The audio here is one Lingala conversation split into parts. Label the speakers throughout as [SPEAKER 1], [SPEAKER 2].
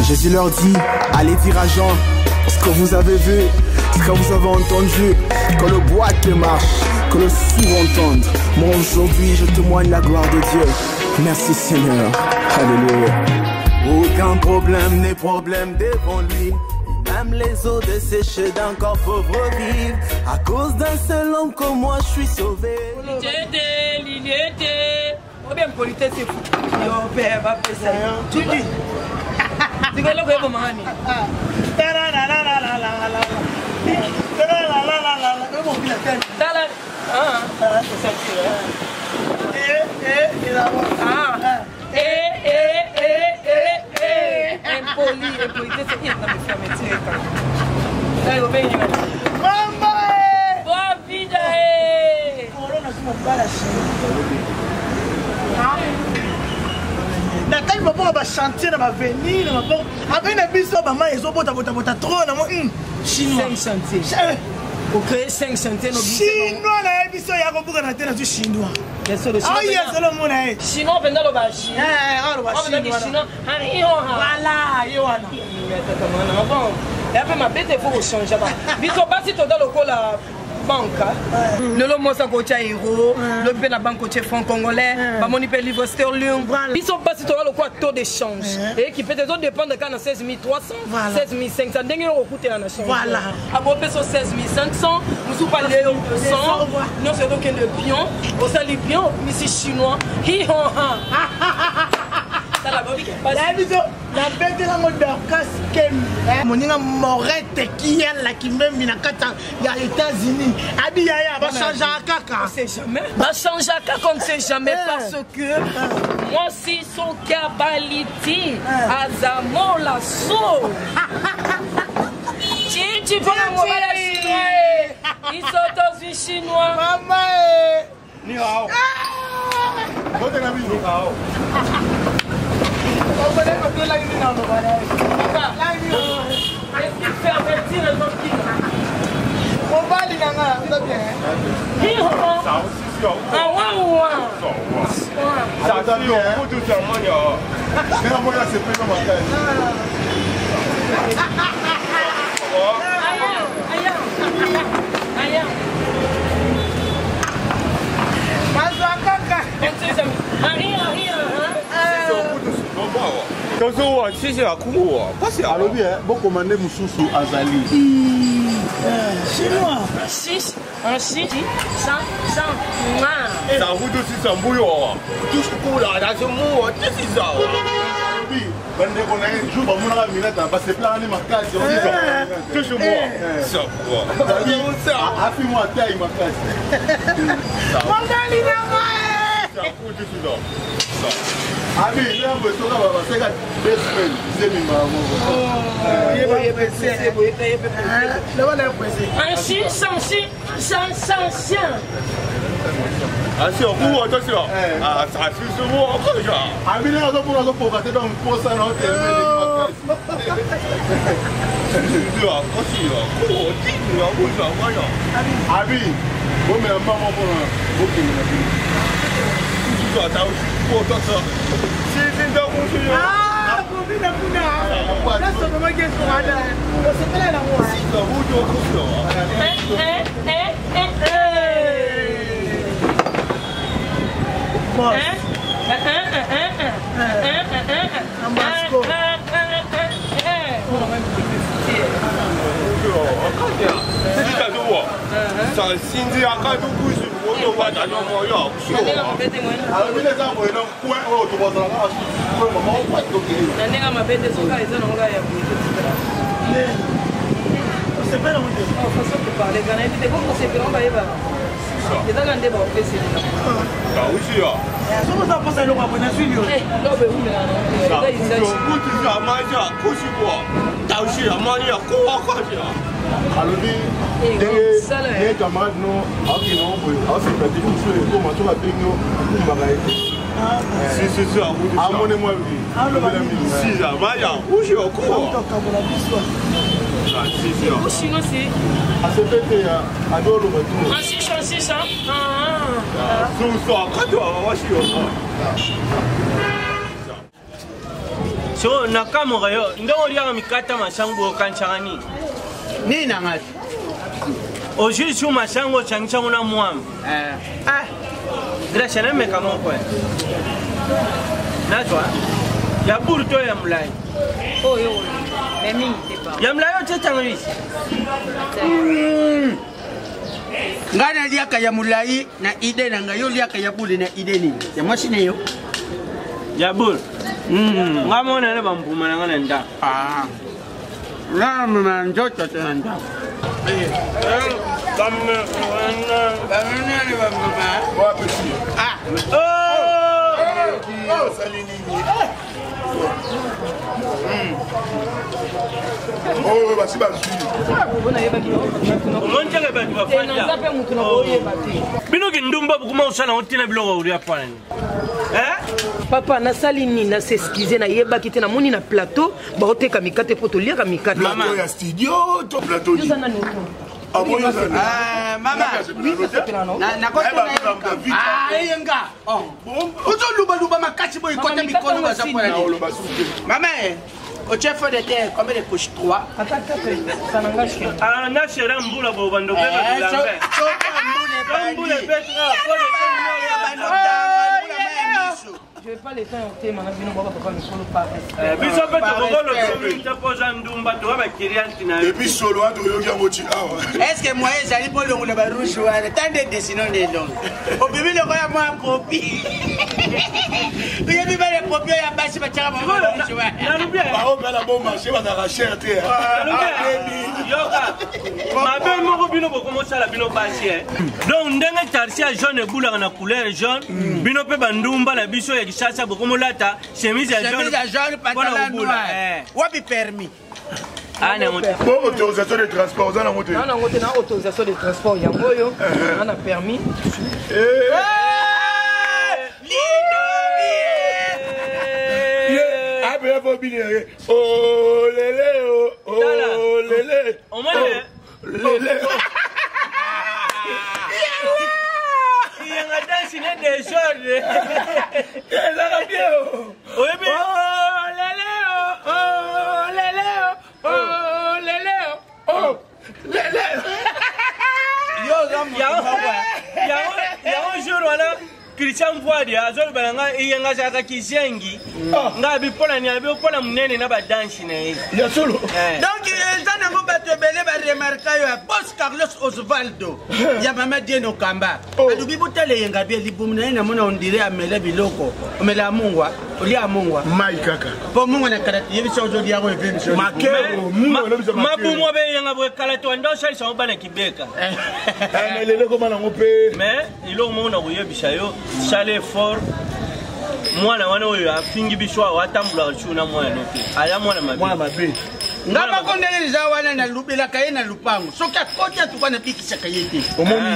[SPEAKER 1] Jésus leur dit, allez dire à Jean ce que vous avez vu, ce que vous avez entendu, que le boîte marche, que le sourd entende. Moi aujourd'hui je témoigne la gloire de Dieu. Merci Seigneur. Alléluia. Aucun problème n'est problème devant lui. Même les eaux desséchées d'un corps pauvre vivent. À cause d'un seul homme comme moi je suis sauvé.
[SPEAKER 2] Bien politesse c'est fou. Yo père va faire ça. Tu dis. Tu vas le faire comment ni.
[SPEAKER 3] Nathalie va pas chanter dans ma venir, avec un biseau, maman, ils ont bota trop, chinois.
[SPEAKER 2] 5 chantiers. Ok, 5 chantiers.
[SPEAKER 3] Chinois, là, biseau, il y a un peu de chinois. Ah, il y a seulement mon aïe.
[SPEAKER 2] Chinois, pendant le bachi.
[SPEAKER 3] Voilà, Yohana.
[SPEAKER 2] Bon, et après ma bête, il faut changer. Biseau, pas si tu as le col à banque. Le lomo sa coach à héros, le bien la banque coach franc congolais, pas mon hyper livre sterling. Ils sont pas si tu as le quoi taux d'échange. Et qui peut être dépendre de quand 16 300, 16 500. Dès que vous coûtez en échange.
[SPEAKER 3] Voilà.
[SPEAKER 2] À peu près 16 500, nous sommes pas les 200. Nous c'est donc le pion, au sali pion, ici chinois. Hi ho ha.
[SPEAKER 3] La bête de la mode casque, mon morette qui est là qui même il y a les États-Unis. Abiyaya va changer à caca.
[SPEAKER 2] On sait jamais. Va changer à caca, on ne sait jamais parce que moi si son cabaliti, azamo la so. Tu peux la mobile chinois. Ils sont tous chinois.
[SPEAKER 3] Maman.
[SPEAKER 4] Ni hao. Wote na mimi ni hao.
[SPEAKER 3] On va aller au là il non va aller.
[SPEAKER 2] Est-ce qu'il fait avertir les autres qui
[SPEAKER 3] on va aller dans là, ça bien.
[SPEAKER 4] Ça aussi sur.
[SPEAKER 2] Ah ouais.
[SPEAKER 4] Ça aussi au bout du temps yo. Mais moi là c'est pas ma tête.
[SPEAKER 2] Aïe.
[SPEAKER 4] 就是我谢谢哭我，不是啊，
[SPEAKER 1] 老弟，我commandé mususu azali.
[SPEAKER 3] Chinois.
[SPEAKER 2] 6, 100,
[SPEAKER 4] ça vous tous c'est un bouillon. Tout ce coup là, là c'est moi, qu'est-ce que c'est ça?
[SPEAKER 1] Oui, ben on a un jour on a mis là parce que plan ni makasi on dit
[SPEAKER 4] tout chez moi. Ça quoi?
[SPEAKER 1] Ça affi moi taille makasi.
[SPEAKER 3] Mongali na moi.
[SPEAKER 4] Ça vous tous c'est ça.
[SPEAKER 1] Ah oui, là on peut toka baba c'est 2 semaines, c'est mi maman.
[SPEAKER 4] Ah si on court attention. Ah ça suit sur moi encore ça.
[SPEAKER 1] Ah mais là on doit pour gâter dans pour ça non
[SPEAKER 4] makasi. Tu vois, aussi là. Oh, dis là, où ça va là?
[SPEAKER 1] Ah oui. Bon mais maman pour OK. Tu
[SPEAKER 4] dois aussi pour toi ça. C'est dans mon jeu.
[SPEAKER 3] Ah, combien de pouna? Là c'est comment qu'est-ce qu'on a là? C'est pas là la moi.
[SPEAKER 4] Si ça vous doit ça sinzi akadu kusu woto bata no mo yo so
[SPEAKER 1] alors vile za mo no kwa o to boza na ko mama o kwa to ke
[SPEAKER 2] nanga mabete soka izo no ngaya
[SPEAKER 3] c'est pas là on dit
[SPEAKER 2] oh façon de parler quand même te comme c'est grand baïba c'est ça quand débat fait c'est
[SPEAKER 4] ça aussi là
[SPEAKER 3] ça vous a passé le roi pour nature
[SPEAKER 2] là be où là
[SPEAKER 4] ça vous tu ça manger kusu quoi ta aussi là manger quoi quoi
[SPEAKER 1] alors des camarades non qui non pour aussi petit sur les comment tu vas bien pour magaïti
[SPEAKER 4] si à vous
[SPEAKER 1] à mon moi oui
[SPEAKER 4] si ça va ya où je quoi si
[SPEAKER 2] où chinois c'est
[SPEAKER 1] à ce fait à dos le retour
[SPEAKER 2] en 600
[SPEAKER 4] tout ça quand tu vas voir si
[SPEAKER 5] So nakamora yo ndongo lianga mikata masango kanchangani.
[SPEAKER 3] Ni na ngati.
[SPEAKER 5] Aujourd'hui sur masango changisango na mwam. Grâce à meka moko. Na toi. Ya burto ya mulai.
[SPEAKER 2] Oh yo. Mais mingi te pas.
[SPEAKER 5] Ya mulai yo tetangris.
[SPEAKER 3] Ngana liaka ya mulai na ide na ngayo liaka ya buli na ide ni. Ya mashine yo.
[SPEAKER 5] Ya bul. Ngamona le bampuma na ngana nda.
[SPEAKER 3] Na mama njoto tanda.
[SPEAKER 4] Oh, basi basi.
[SPEAKER 5] Bino kindumba bukuma usana otina biloko uri apana.
[SPEAKER 2] Papa nasali nini na s'excuser na yeba kite na moni na plateau ba oteka mikate poto liaka mikate.
[SPEAKER 4] Mama ya studio to plateau.
[SPEAKER 3] Mama na kota yenga uzo luba makati boy kota mikono ba sapona mama au chef de terre combien de couches 3
[SPEAKER 2] ça n'engage que
[SPEAKER 5] na shera mbula bo bando pe
[SPEAKER 2] je vais pas les faire en thème, on va pas me solo pas.
[SPEAKER 5] Biso pe to ko poza ndumba to ba kirianti na.
[SPEAKER 4] Et puis solo a to yoki ngoti awa.
[SPEAKER 3] Est-ce que moi j'allais pas le ba rouge wa tant de dessinons des longs. Au bibi le koya moi copie. Il y a bibi le copie ya basi ba tshaka ba rouge wa.
[SPEAKER 5] Na lubia.
[SPEAKER 4] Ba o bela bon marché ba na cher te.
[SPEAKER 5] Yoka. Ma be mo ko bino ko mo sala bino basi donc ndenge tarsia jaune boula na couleur jaune bino pe bandumba na biso ya sasa beaucoup lata chemise à jaune
[SPEAKER 3] pantalon noir wapi permis
[SPEAKER 4] bon autorisation de transport on a monté
[SPEAKER 2] on a monté na autorisation de transport yango yo on a permis
[SPEAKER 4] oh lélé oh lélé
[SPEAKER 5] on m'a lélé il y a des choses. Christian Voidi azol balanga iyenga zaka kizengi ngabi pola ni abi pola munene na ba dance na yi
[SPEAKER 4] ya solo
[SPEAKER 3] donc ezana ngo bato belé ba remarka yo boss Carlos Osvaldo ya mama Dieno Kamba adubi butele yenga bi libum na mona ondire amele biloko omela mungwa oli amungwa
[SPEAKER 4] mai kaka
[SPEAKER 3] po mungwa na karati yebi so jodi yango efe
[SPEAKER 4] makero mungwa no bisa makero
[SPEAKER 5] mabumo be yenga bo kala to ndo shali so bana kibeka
[SPEAKER 4] lele ko mana ngope
[SPEAKER 5] mais ilo mo na kuyebisa yo Chalet fort, moi na wana oyo afingi biswa watambula chuna mwana noki aya mwana mabe
[SPEAKER 4] mwana mabe
[SPEAKER 3] ngaba kondele za wana na lubela kaye na lupango soki akoti atukana bikisa kayete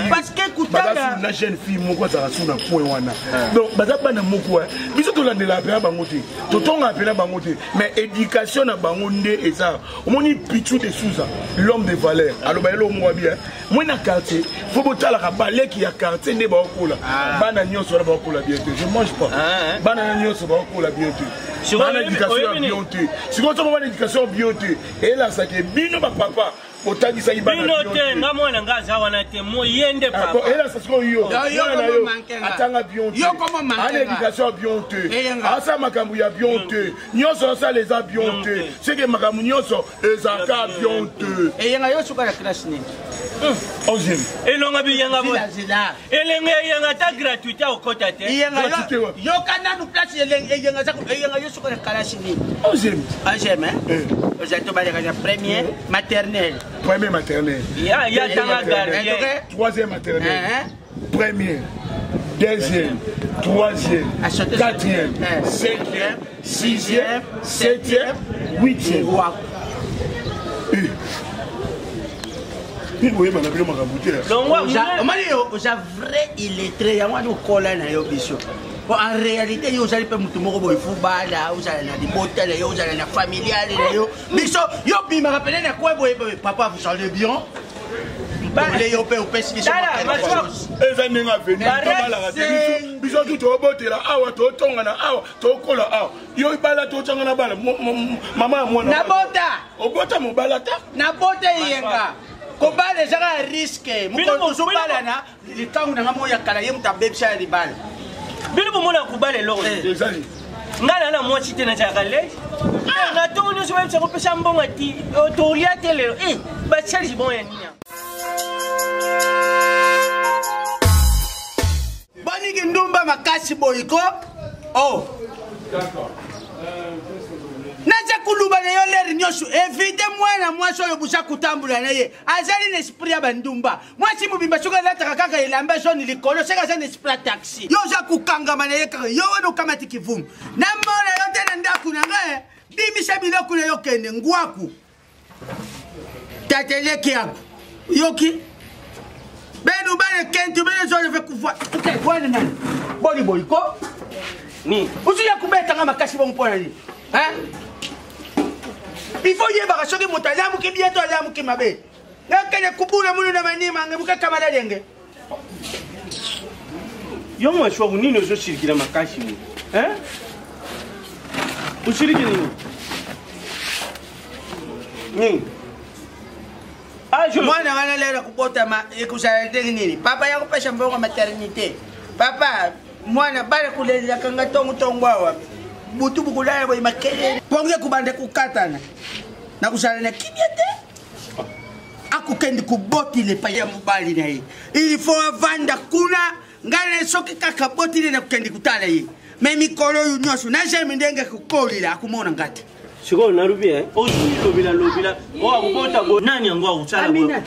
[SPEAKER 3] parce que kutala
[SPEAKER 4] na jeune fille moko za suna point wana donc baza bana moko biso to landela pe bango te to tonga pe na bango te mais éducation na bango nde eza omoni Pichu de Souza l'homme de valeur aloba elo mo bien moi na quartier faut botala ka baleki ya quartier nde ba okola bana nyonso ba okola bien te je mange pas bana nyonso ba okola bien te sur l'éducation bien te si on tombe l'éducation bien te et là ça que bino ba papa otangisa ibana
[SPEAKER 5] bino te nga mwana ngaza wana te mo yende papa
[SPEAKER 4] et là ça que yo atanga bien
[SPEAKER 3] yo comment manquer
[SPEAKER 4] l'éducation bien te asa makambu ya bien te nyonso ça les a bien te c'est que makambu nyonso ezaka bien te
[SPEAKER 3] et yenga yo suka la classe ni
[SPEAKER 4] 11e
[SPEAKER 5] et longa bi yenga bo elenga yenga ta gratuité au kota te
[SPEAKER 3] yo kana nu place yenga za yenga yo suka la classe ni
[SPEAKER 4] 11e
[SPEAKER 3] hein vous êtes tombé la première maternelle
[SPEAKER 4] première maternelle
[SPEAKER 5] ya tanga gardien
[SPEAKER 4] troisième maternelle première deuxième troisième quatrième cinquième sixième septième huitième
[SPEAKER 3] donc oza vrai illettré yango wana okola na yo biso en réalité yo ozali mpe motu moko boye fubala ozala na libota na yo ozala na familiale na yo biso yo bimaka pene na kwe boye papa vous allez bien ole yo mpe opesi biso
[SPEAKER 4] eza ndenge aveni biso tu tobotela awa totongana awa tokola awa yo bala totongana bala mama mwana
[SPEAKER 3] nabota
[SPEAKER 4] obota mobala ta
[SPEAKER 3] nabota yenga kobala ezaka risque mokotozobalana likangu nanga moya kala ye muta bebisa libala
[SPEAKER 5] bino bomona kubala eloko
[SPEAKER 4] ezali
[SPEAKER 5] ngana na mwasi te na chaka le na tongo nyonso bayebisa kopesa mbongo ati tolia te lelo basalisi bongo ya nini
[SPEAKER 3] boniki ndumba makasi boyiko naza kuluba na yo leri nyonso evite mwana mwasi oyo busa kutambula na ye azali na esprit ya bandumba mwasi mobimba soki alataka kaka elamba zoni likolo soki aza na esprit ya taxi yo oza kokangama na ye kaka yo wana okamati kivumu na mona yo te na ndako na nga bimisa biloko na yo kende ngwaku tateleki yako yoki benu bane kentu bene zone fe kuvwa wana nani boli boyiko
[SPEAKER 5] ni
[SPEAKER 3] usu ya kubetanga makasi bongo mpona nini il faut yebaka soki moto alamuki bien to alamuki mabe nakende kubula munu na manima ange muka kamala lenge
[SPEAKER 5] yo mwasi wangu nini ozosirikila makasi ni usiriki nini nini
[SPEAKER 3] mwana wana lero kubotama ekusala ndenge nini papa yakupesha mbongo maternité papa mwana bale kulelaka nga tongo awa butu bukulala boy makelele ponge kubande kukatana na kusala na kimia te akukende kubotile pa ya mobali na ye il faut avanda kuna ngana soki kaka botile na kukende kutala ye me mikolo yu nyonso na jemi ndenge kukolila akumona ngati
[SPEAKER 5] siko narubi lobila akubota bo nani yango akusala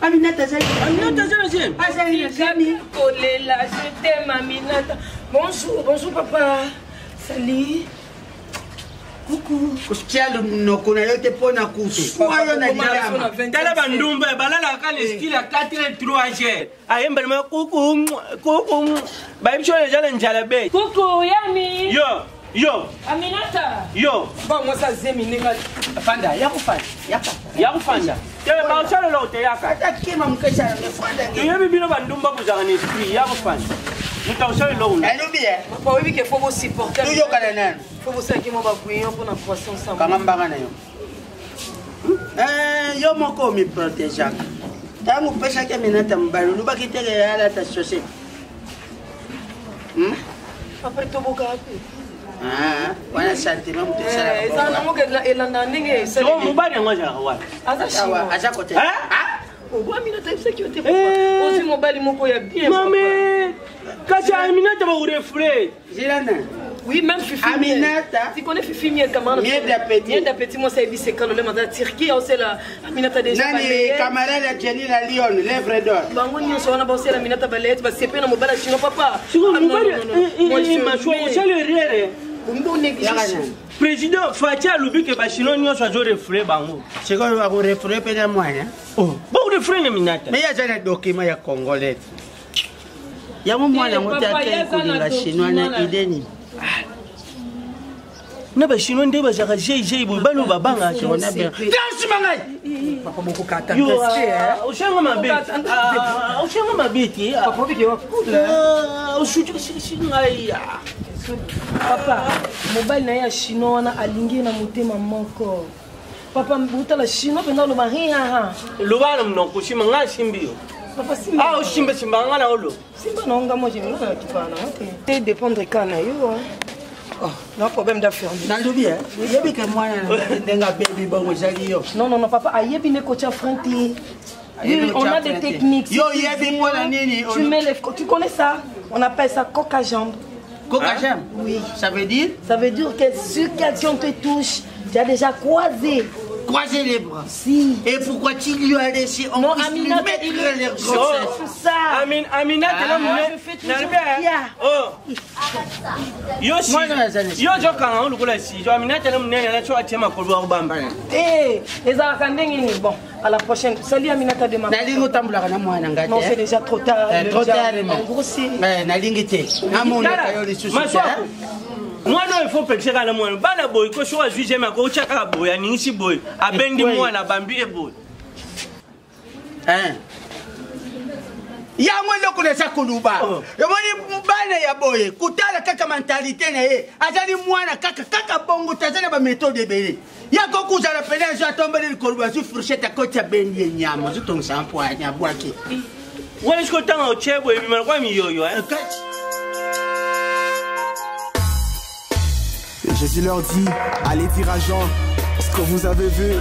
[SPEAKER 3] Aminata zali.
[SPEAKER 5] Aminata zali.
[SPEAKER 3] Azali zali.
[SPEAKER 2] Kolela, je t'aime Aminata. Bonjour papa. Salut. Coucou.
[SPEAKER 3] Kusikia noko na yote pona kutu. Kwayo na dilama.
[SPEAKER 5] Tala bandumba balala kana style 4-3G. Ayemba ma coucou. Ba ibisho le jala njala be.
[SPEAKER 2] Coucou Yami.
[SPEAKER 5] Yo.
[SPEAKER 2] Aminata.
[SPEAKER 5] Yo.
[SPEAKER 2] Ba moi ça zemi ninga.
[SPEAKER 3] Fanda, yakufanda.
[SPEAKER 5] Tele ba usala lo te yaka.
[SPEAKER 3] Atakima mkesha na fanda.
[SPEAKER 5] Yebi bino bandumba buzanga ni esprit yakufanda. Muta usala lo una.
[SPEAKER 3] Alobie.
[SPEAKER 2] Papa oui que faut vous supporter.
[SPEAKER 3] Tu yo kana nani?
[SPEAKER 2] Faut vous savoir que moi ba kuyo pour na croissance ça.
[SPEAKER 3] Kama mbanga na yo. Yo moko mi protéger. Tangu pesa ke Aminata mbalo luba kitele yala ta société.
[SPEAKER 2] Papa to boka api.
[SPEAKER 3] Wana sentiment mutesala.
[SPEAKER 2] Eza na moke elanda ndenge
[SPEAKER 5] so mubali ngwaja wa.
[SPEAKER 3] Aza kote.
[SPEAKER 2] Oba Aminata c'est qui était papa. Aussi mobali moko ya bien.
[SPEAKER 5] Maman. Kacha Aminata ba urefre.
[SPEAKER 3] Zilana.
[SPEAKER 2] Oui, même Fifi.
[SPEAKER 3] Aminata.
[SPEAKER 2] Tu connais Fifi Miel Kamara?
[SPEAKER 3] Miel d'appétit.
[SPEAKER 2] Miel d'appétit, moi, c'est Ibice quand le mandat Turquie, c'est la Aminata déjà.
[SPEAKER 3] Nani camarade la Jenny la Lyon, lèvre d'or.
[SPEAKER 2] Bango ni so na bossé la Aminata balette, ba c'est pas na mobala chino papa.
[SPEAKER 5] Moi je suis le rire.
[SPEAKER 2] Umbo négligence.
[SPEAKER 5] Président Fatia lobi que ba chino nyo so refre bango.
[SPEAKER 3] C'est quoi va refre pe na moi hein?
[SPEAKER 5] Oh, ba refre na Aminata.
[SPEAKER 3] Mais ya jana document ya congolais. Ya mwana ngote ake kulinga chinois na ideni.
[SPEAKER 5] Na ba chinois ndeba zaka jei bo balo babanga chona bien.
[SPEAKER 3] Dansi mangai.
[SPEAKER 2] Papa moko kata
[SPEAKER 5] yo ushanga mabeti ushanga mabeti
[SPEAKER 2] papa biki wa kula
[SPEAKER 5] ushuju singai
[SPEAKER 2] papa mobile na ya chinois na alingi na motema moko papa mbuta la chinois penda lo maria
[SPEAKER 5] lo bana mnoko shima ngashimbi
[SPEAKER 2] papa simba
[SPEAKER 5] simba ngana olo
[SPEAKER 2] simba nonga mo jemi na kipana te dépendre kana yo non problème d'affaires.
[SPEAKER 3] Nalobi hein. Yebi ke mwana ndenga baby bongo jali yo.
[SPEAKER 2] Non papa ayebi ne coach Franklin. Oui, on a des techniques.
[SPEAKER 3] Yo yebi mwana nini?
[SPEAKER 2] Tu connais ça? On appelle ça coq à jambe.
[SPEAKER 3] Coq à jambe?
[SPEAKER 2] Oui.
[SPEAKER 3] Ça veut dire?
[SPEAKER 2] Ça veut dire que sur si on te touche, tu as déjà croisé.
[SPEAKER 3] Croiser les bras.
[SPEAKER 2] Si.
[SPEAKER 3] Et pourquoi tu lui as laissé on
[SPEAKER 2] non, Aminata,
[SPEAKER 3] mettre les grossesses?
[SPEAKER 2] C'est ça.
[SPEAKER 5] Aminata la
[SPEAKER 2] je fais tout ça.
[SPEAKER 5] Oh. Yo si. Yo joka on le si. Yo Aminata la munene na cho atema ko ba bamba.
[SPEAKER 2] Ezala kandenge ni bon. À la prochaine. Salut Aminata de ma.
[SPEAKER 3] Nalingo tambula na mwana ngati.
[SPEAKER 2] Non, c'est déjà trop tard.
[SPEAKER 3] Trop tard.
[SPEAKER 2] Grossi.
[SPEAKER 3] Mais nalingi te. Amona kayo li susu.
[SPEAKER 5] Mwana il faut penser à la mwana bana boy ko so azuije ma ko chaka boy aningi boy abendi mwana bambi e boy
[SPEAKER 3] hein yango eloko neza koluba yomoni bana ya boye kutala kaka mentalité na ye azali mwana kaka bongo tazana ba méthode ebele yako kuzala pele azo atombele likolo bazu fourchette akoti ya beni ye nyama zotongisa mpoanya bwaki
[SPEAKER 5] wala siko tanga ochebo ebimana kwa miyoyo
[SPEAKER 1] Jésus leur dit, allez dire à Jean ce que vous avez vu.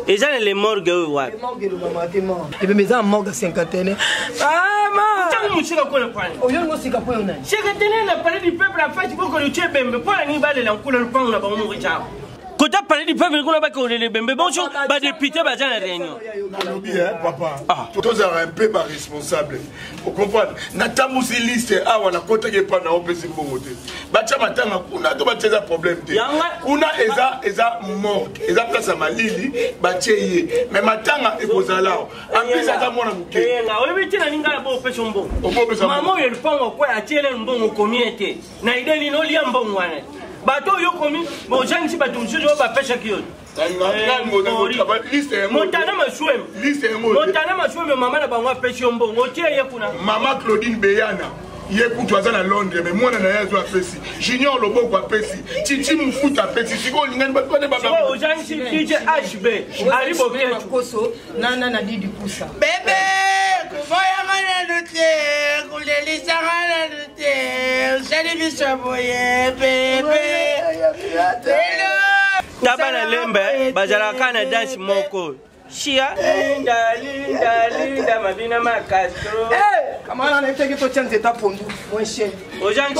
[SPEAKER 5] Eza les morgues wapi?
[SPEAKER 2] Ebe meza morgue 50. Ah
[SPEAKER 5] tangu mushika kwa nani?
[SPEAKER 2] Oyo ngosika kwa nani?
[SPEAKER 5] Shika tena na parler du peuple en fait boko le chebembe kwa ni bale la nkula lupango na bango mo chao. Quand tu as parlé du peuple, on a pas les bébés. Bonjour, les députés, ils ont la réunion.
[SPEAKER 4] Papa, tu es un peu responsable. Vous comprenez? Natamu si liste, on a compté pas na opesi bongote. Bacha matanga kuna to bacha za problème te. Kuna eza mort. Eza place à Malili, bacha yé. Mais matanga ekozala. En plus ça mona muke.
[SPEAKER 5] Na oyebi tina ninga bo opesi mbongo. Maman yo lupango kwa atiele mbongo communauté. Na ideli no lia mbongo wana. Bato yo komi bo jangi bato msujo ba pesha kiyo Montana maswem Montana maswem mama na bangwa pesha mbongo tie ye kuna
[SPEAKER 4] Mama Claudine Beyana ye kutu aza na Londres mais mwana na yazo apesi Junior Loboko apesi Titi Mfuta apesi siko lingani bato ne baba
[SPEAKER 5] o jangi DJ HB ali boketu
[SPEAKER 2] koso na Didi Kusa
[SPEAKER 3] bébé voya ngana nute kulelisa ngana nute sali bisaboye bébé
[SPEAKER 5] Tabana lembe bazala kana dance moko Shia linda mabina makastro
[SPEAKER 2] kamana na teke to chance ta pondu mon chien
[SPEAKER 5] ojangi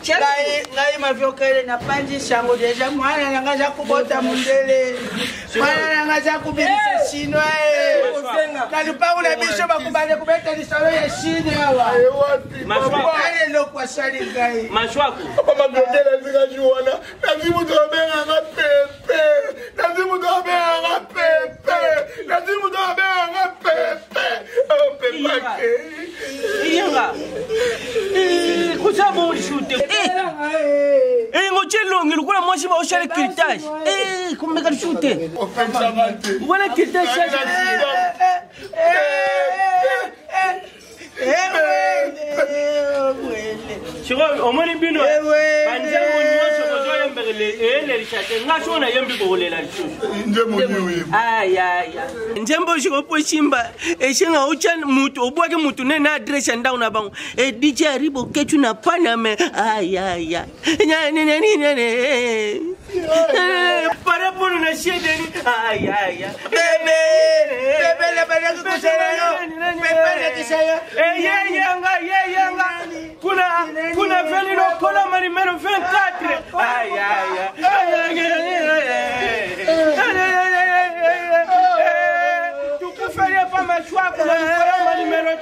[SPEAKER 5] chaki
[SPEAKER 3] ngai mavyokele na panji shango deja mwana nanga za kubota mundele mwana nanga za kubirisa shinwa na lupango na bisho bakubale kubeta lisalo ya shini hawa mashwa ale lokwa shali ngai
[SPEAKER 5] mashwa
[SPEAKER 4] papa mavyokele zika juana nazimu to benga nga pepe nazimu to benga nga pepe nazimu to benga nga pepe oh pepe
[SPEAKER 5] Iyanga kusabo shute ngochelongi lukula moshi ba oshale kirtage kumeka shute wala kirtage Chiro omoni bino banje monyoso bozoya mbele lishate ngashona yembi bolela
[SPEAKER 4] nje moniwe
[SPEAKER 5] njembo shiko pochimba eshenga ucha mutu obwake mutu ne na address ndao na bango DJ aribo ketu na paname para por na shedeni
[SPEAKER 3] bebe le bebe kusera bebe kisaya
[SPEAKER 5] yanga kuna veli lo kola mari mero 24 tu kufaria pa machwa kuna kola numero 3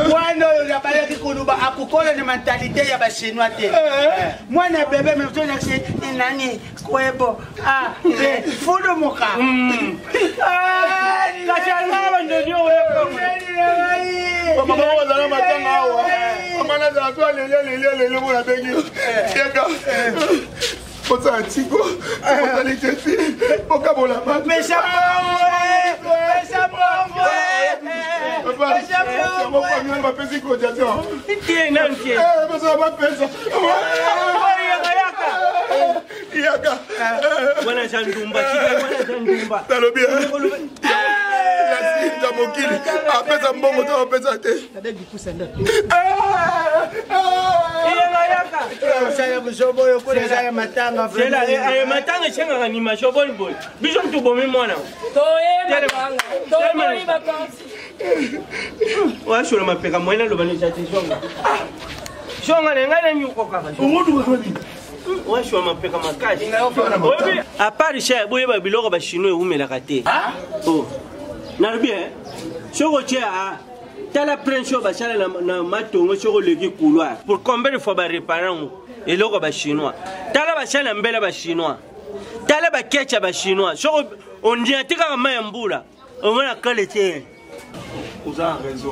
[SPEAKER 3] mwana oyo ya balaki kuluba akukola na mentalité ya bachinois te mwana bebe mtoto akse nani kwebo fudo moka
[SPEAKER 5] kachanga ndio wewe
[SPEAKER 4] mama wazala matanga hawa amana za watu lele mwana bengi yeka Oza atiko, oza litesi, oka bola mati.
[SPEAKER 3] Pesa pombo.
[SPEAKER 4] Papa, chamo kwa mwana mapesi kojato.
[SPEAKER 5] Tie nantie.
[SPEAKER 4] Pesa mapesa. Yaka.
[SPEAKER 5] Wana jandumba, chika wana jandumba.
[SPEAKER 4] Talobia. La sinta mokili. Apesa mbongo to apesa te.
[SPEAKER 2] Tadegi kusenda.
[SPEAKER 3] Saya busobo yo kule saya matanga.
[SPEAKER 5] Sela matanga chenga ni mashoboni boy. Biso mtu bomi mwana.
[SPEAKER 2] Toye matanga. Toye vacances.
[SPEAKER 5] Washura mapeka mwana lobani chati shonga. Shonga ngana nyuko kaka.
[SPEAKER 4] Umuntu kwani?
[SPEAKER 5] Washura mapeka makashi. Obi apari sha boye ba biloko ba chinois umela kate. Oh. Narbie. Shoko chia tala prencho ba chala na matongo shoko leki couloir. Pour combien de fois ba réparer et loko ba chinois. Tala ba chala mbela ba chinois. Tala ba kecha ba chinois. Shoko on dit tika ma mbula. On va la qualité.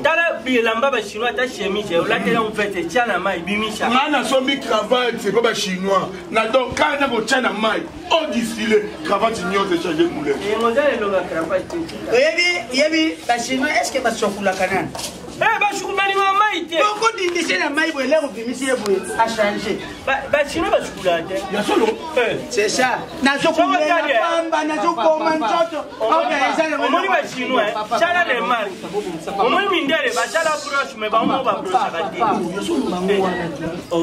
[SPEAKER 5] tala bilamba bachinois ta chemise olatela mfete tia na mai bimisa
[SPEAKER 4] nga nasombi cravate c'est pas bachinois na donc quand nako tia na mai odistile cravate nyonso echange couleur
[SPEAKER 5] ngozalelonga cravate
[SPEAKER 3] yebi bachinois est ce que basokulaka nani
[SPEAKER 5] basukulani ma mai te
[SPEAKER 3] okondindise na mai boye lero bimisi ye boye achange
[SPEAKER 5] bachinois basukula te
[SPEAKER 4] ya solo
[SPEAKER 3] c'est ça nazokulela pamba nazokoma nzoto
[SPEAKER 5] omoni bachinois chala le mari omoni mindele bachala broche me bango babrochaka te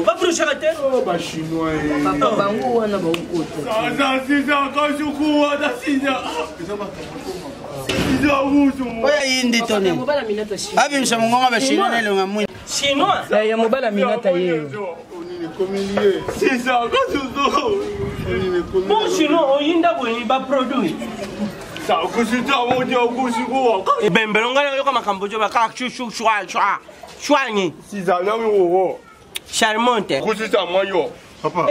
[SPEAKER 5] babrochaka te
[SPEAKER 4] bachinois
[SPEAKER 2] bango wana baokota
[SPEAKER 3] oya yindi tone abimisa mongonga bachinois nelonga mwini
[SPEAKER 5] chinois
[SPEAKER 2] ya mobala minata yeyo
[SPEAKER 5] bon chinois oyinda bweni baproduit bembelongana yoka makambo jo baka shwani charmonte
[SPEAKER 6] Papa,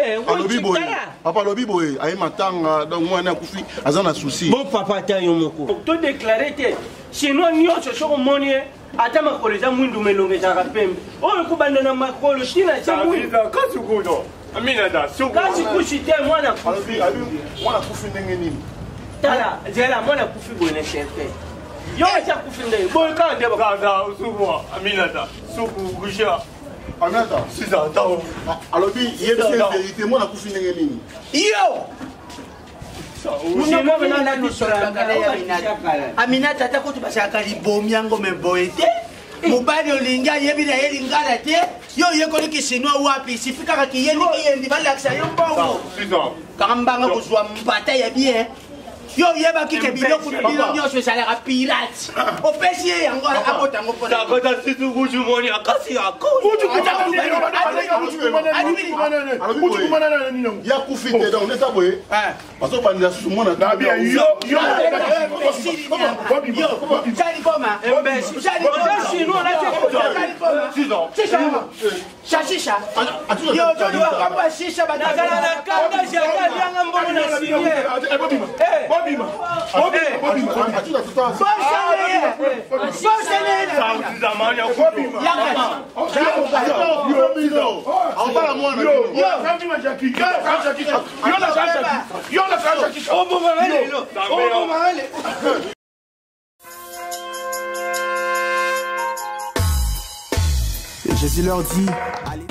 [SPEAKER 6] alobi boye, aye matanga, donc moi na kufi, azana souci.
[SPEAKER 5] Bon papa ta yomoko. To déclarer te, sinon nyonso soko moni ata makolo za mwindu melonge za rapembe. O kubanda na makolo shina cha mwindu.
[SPEAKER 4] kasi kuno amina da soko
[SPEAKER 5] Kasi kushi te mwana kufi.
[SPEAKER 6] Mwana kufi ndenge nini?
[SPEAKER 5] Tala, zela mwana kufi bone chefe. Yo cha kufi ndenge. Boy ka ndeba
[SPEAKER 4] kaza usuwa amina da soko kusha
[SPEAKER 6] Aminata,
[SPEAKER 4] sisa tao
[SPEAKER 6] alobi yebise vérité, mwana kufi ndenge nini?
[SPEAKER 3] yo aminata ata kuti basaka libomi yango meboye te mobali olingi ayebila ye lingala te yo oyekoli kisinwa wapi sifikaka kiyendi balakisa yo mbongo kambanga kozwa mpata ya bien yo oyebaki ke biloko bino nyonso ezalaka pirate opesi ye yango abotango
[SPEAKER 5] mpona
[SPEAKER 6] Ya kufi te donc neta boye. Paso banda susu mwana na bien yo
[SPEAKER 1] Et Jésus leur dit, allez.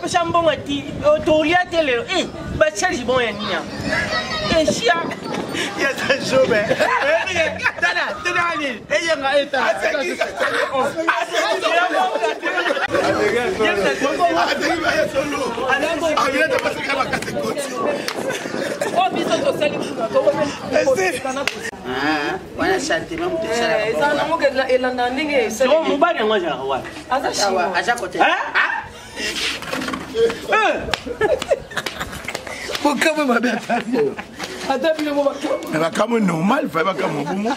[SPEAKER 5] napesa mbongo ati tolia te lelo bacharge bon ya nini eshia
[SPEAKER 3] yata jobe tana tunani eyenga eta wana sentiment mutesala
[SPEAKER 2] ezana mokela elanda ndenge
[SPEAKER 5] so mobali yango azalaka wapi
[SPEAKER 3] aza kote
[SPEAKER 2] bokamwe mabe atali ata bino
[SPEAKER 4] bakamwe normal fa bakamwe bumo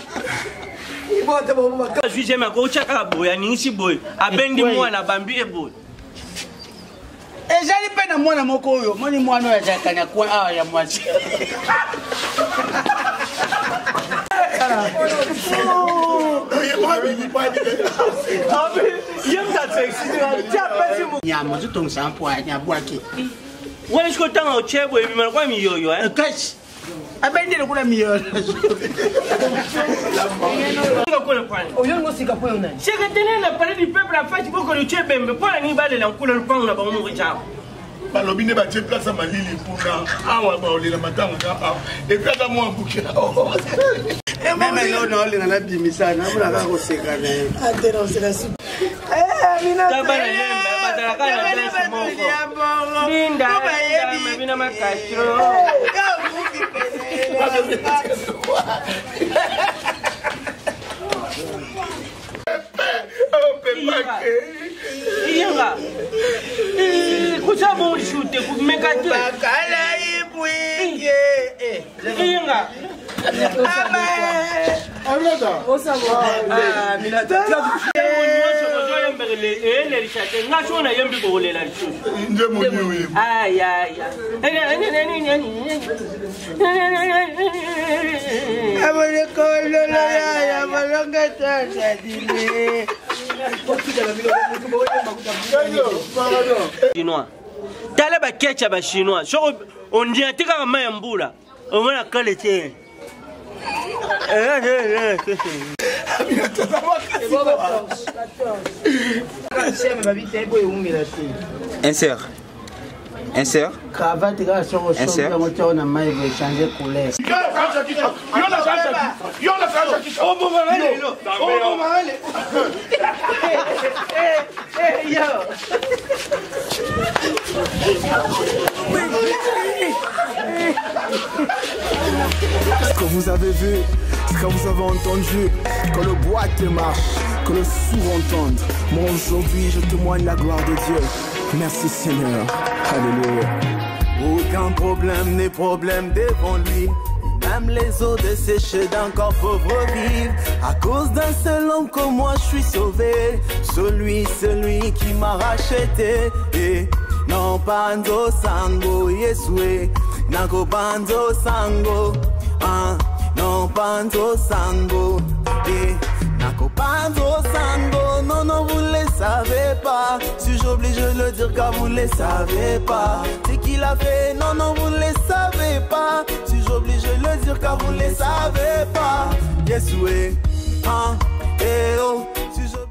[SPEAKER 5] juge mako ochaka boya ningisi boy abendi mwana bambi e boy
[SPEAKER 3] ezali pe na mwana moko oyo moni mwana oyo azalaka na coin awa ya mwasi nyama zotongisa mpoa nyabwaki
[SPEAKER 5] wani siko tanga ochebo ebimana kwa miyoyo
[SPEAKER 3] kasi abendele kuna miyoyo
[SPEAKER 2] oyo ngosika po yona
[SPEAKER 5] sekatene na parler du peuple en fait boko le chebembe pona ni bale la nkula lupango na bango ngijao
[SPEAKER 4] balobi ne batie place ya malili mpuna awa baolela matanga kaka epiaka mwa buke
[SPEAKER 3] meme leo naolenga nabimisana amonaka koseka na ye
[SPEAKER 5] tabana lembe bazalaka na place moko linda mabina makastro Iyenga Chinois. Tala ba kecha ba chinois. So on dit atika ma yambula. On va kale tie.
[SPEAKER 7] Insert. Insert.
[SPEAKER 3] Cravate on a mal changer couleur.
[SPEAKER 1] Ce que vous avez vu, ce que vous avez entendu, que le boîte marche, que le sourd entende. Moi aujourd'hui je témoigne la gloire de Dieu. Merci Seigneur. Alléluia. Aucun problème n'est problème devant lui. Même les eaux desséchées d'un corps pauvre vivent. À cause d'un seul homme comme moi je suis sauvé. Celui qui m'a racheté. Et non panzo sango Yesue. Nako panzo sango. Non panzo sango. Et Nako panzo sango. Non vous ne le savez pas. Suis-je obligé de le dire car vous ne le savez pas. C'est qu'il a fait. Non vous ne le savez pas. Suis-je obligé de le dire car vous ne le savez pas. Yesue.